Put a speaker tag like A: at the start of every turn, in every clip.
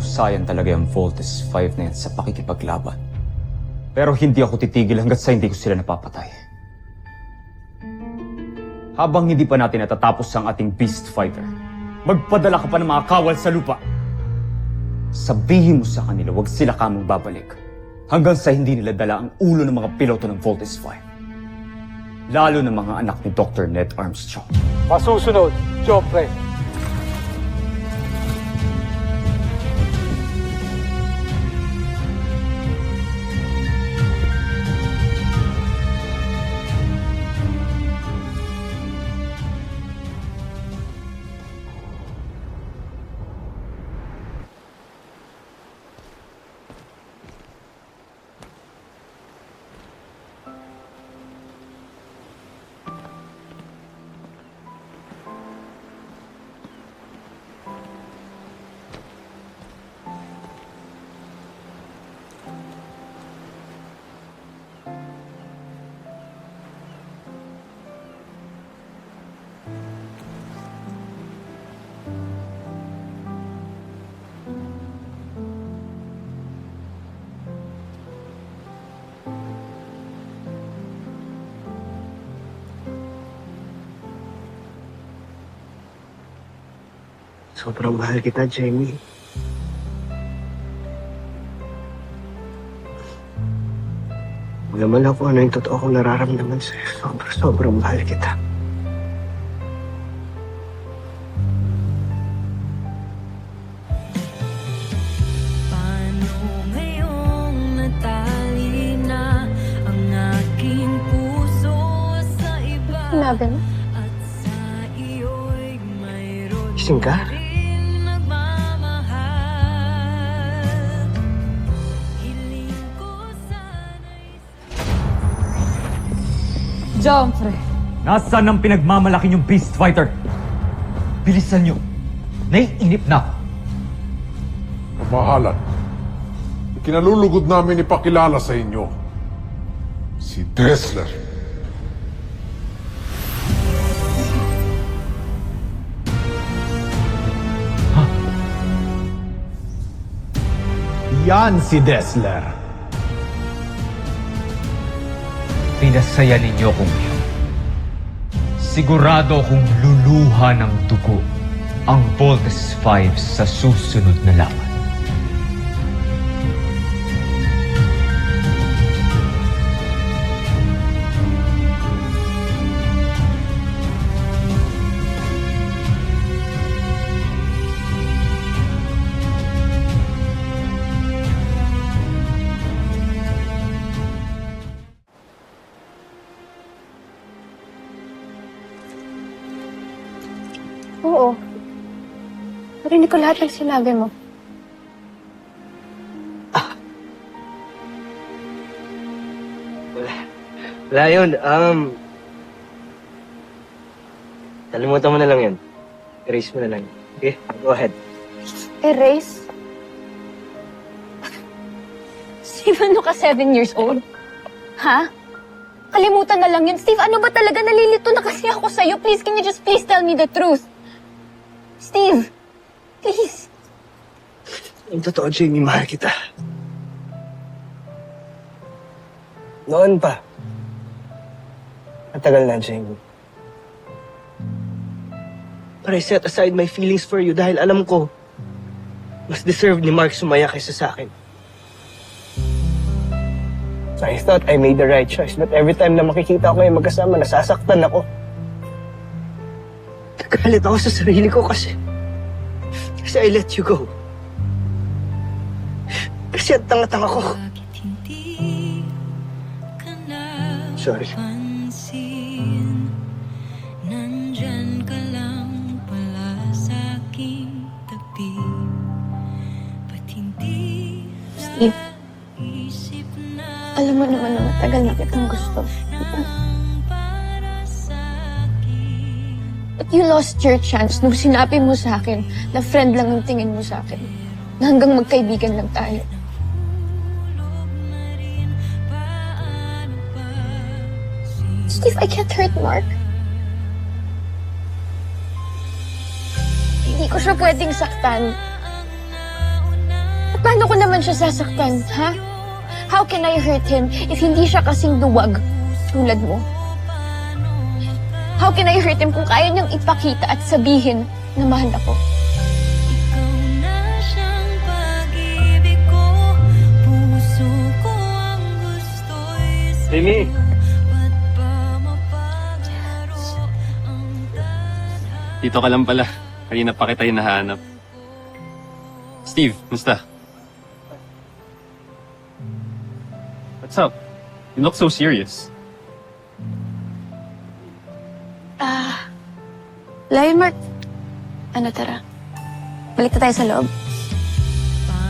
A: Mahusayan talaga yung Voltes 5 na yan sa pakikipaglaban. Pero hindi ako titigil hanggat sa hindi ko sila napapatay. Habang hindi pa natin natatapos ang ating Beast Fighter, magpadala ka pa ng mga kawal sa lupa. Sabihin mo sa kanila huwag sila kamang babalik hanggang sa hindi nila dala ang ulo ng mga piloto ng Voltes 5. Lalo ng mga anak ni Dr. Ned Armstrong.
B: Masusunod, Joffrey.
C: Sobrang mahal kita, Jamie. Malaman lang kung ano yung totoo kong nararamdaman sa'yo. Sobrang mahal kita.
D: Paano ngayong natali na ang aking puso sa iba?
E: Sinabi mo?
D: At sa iyo'y mayroon
C: Gising ka?
D: rin nagmamahal. Hiling ko sana'y
E: Joffrey.
A: Nasaan ang pinagmamalaki niyong Beast Fighter? Bilisan niyo. Naiinip na ako.
F: Kamahalan, ikinalulugod namin ipakilala sa inyo si Dessler.
G: Yan si Dessler.
A: Pinasaya ninyo kong yun. Sigurado kong luluha ng dugo ang Voltes 5 sa susunod na laban.
E: Oo. Narinig ko lahat ng sinabi mo.
C: Wala yun. Kalimutan mo na lang yun. Erase mo na lang. Okay? Go ahead.
E: Erase? Steve, ano ka 7 years old? Ha? Kalimutan na lang yun. Steve, ano ba talaga? Nalilito na kasi ako sa'yo. Please, can you just please tell me the truth? Steve, please.
C: Ang totoo, Jamie, mahal kita. Noon pa. Matagal na, Jamie. But I set aside my feelings for you dahil alam ko, mas deserve ni Mark sumaya kaysa sa akin. So I thought I made the right choice, but every time na makikita ko kayo magkasama, nasasaktan ako. Nagalit ako sa sarili ko kasi I let you go. Kasi ang tanga-tanga ko.
D: bakit hindi ka
C: Sorry.
D: napansin? Nandyan ka lang pala sa aking tabi. Ba't hindi
E: Steve,
D: naisip na
E: alam mo naman na matagal na kitang gusto.
D: lang para sa akin?
E: But you lost your chance nung sinabi mo sa akin na friend lang ang tingin mo sa akin. Na hanggang magkaibigan lang tayo. Steve, I can't hurt Mark. Hindi ko siya pwedeng saktan. Paano ko naman siya sasaktan, ha? How can I hurt him if hindi siya kasing duwag tulad mo? How can I hurt him kung kaya niyang ipakita at sabihin na mahal ako?
D: Ikaw na siyang pag-ibig ko, puso ko ang gusto'y sa'yo.
B: Amy!
D: Ba't pa mapaglaro ang tadhana?
G: Dito ka lang pala. Kanina pa kita hinahanap. Steve, musta? What's up? You look so serious.
E: Lion Mark, ano tara? Balik na tayo sa loob.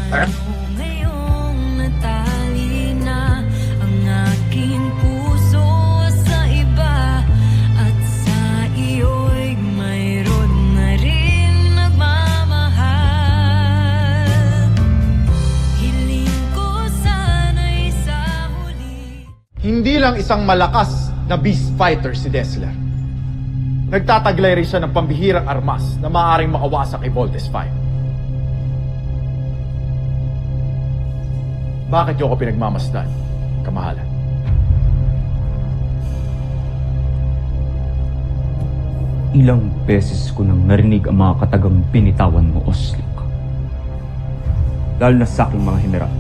D: Paano ngayong natali na ang aking puso sa iba at sa iyo'y mayroon na rin nagmamahal? Hiling ko sana'y sa huli.
H: Hindi lang isang malakas na beast fighter si Dessler. Nagtataglay rin siya ng pambihirang armas na maaaring makawasak kay Voltes 5. Bakit niyo ako pinagmamasdan, kamahalan?
A: Ilang beses ko nang narinig ang mga katagang binitawan mo, Oslak. Lalo na sa aking mga general.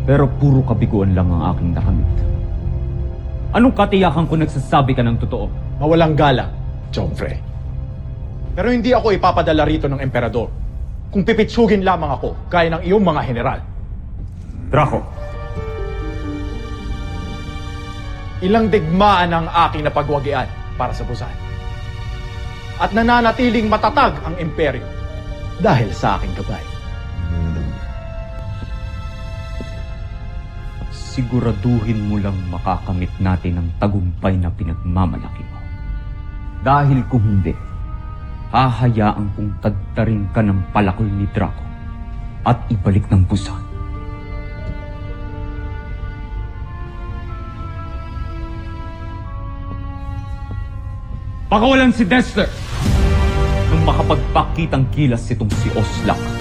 A: Pero puro kabiguan lang ang aking nakamit. Anong katiyakan ko nagsasabi ka ng totoo?
H: Mawalang galang, Joffrey. Pero hindi ako ipapadala rito ng emperador kung pipitsugin lamang ako gaya ng iyong mga general.
A: Draco,
H: Ilang digmaan ang aking napagwagian para sa Busan. At nananatiling matatag ang imperyo dahil sa aking gabay.
A: siguraduhin mo lang makakamit natin ang tagumpay na pinagmamalaki mo. Dahil kung hindi, hahayaan kong tagtarin ka ng palakol ni Draco at ibalik ng Busan. Pakawalan si Dexter nung makapagpakitang kilas itong si Oslak.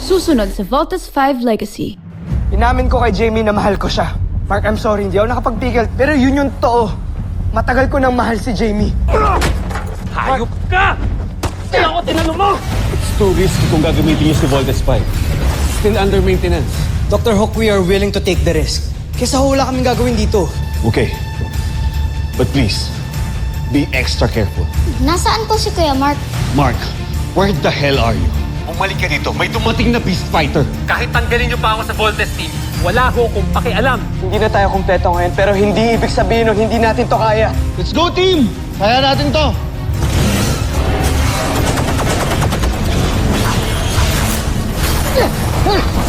I: Susunod sa Voltes 5 Legacy.
C: Inamin ko kay Jamie na mahal ko siya. Mark, I'm sorry, hindi ako nakapagpigil. Pero yun yung totoo. Matagal ko nang mahal si Jamie.
B: Hayop ka! Kaya ako tinanong mo!
G: It's too risky kung gagamitin niyo si Voltes 5. Still under maintenance.
C: Dr. Hawk, we are willing to take the risk. Kesa wala kaming gagawin dito.
G: Okay. But please, be extra careful.
J: Nasaan po si Kuya Mark?
G: Mark, where the hell are you? Bumalik ka dito. May dumating na beast fighter.
B: Kahit tanggalin niyo pa ako sa Voltes team, wala ho akong pakialam.
C: Hindi na tayo kumpleto ngayon, pero hindi ibig sabihin nun hindi natin to kaya.
G: Let's go, team! Kaya natin to!
C: Ah!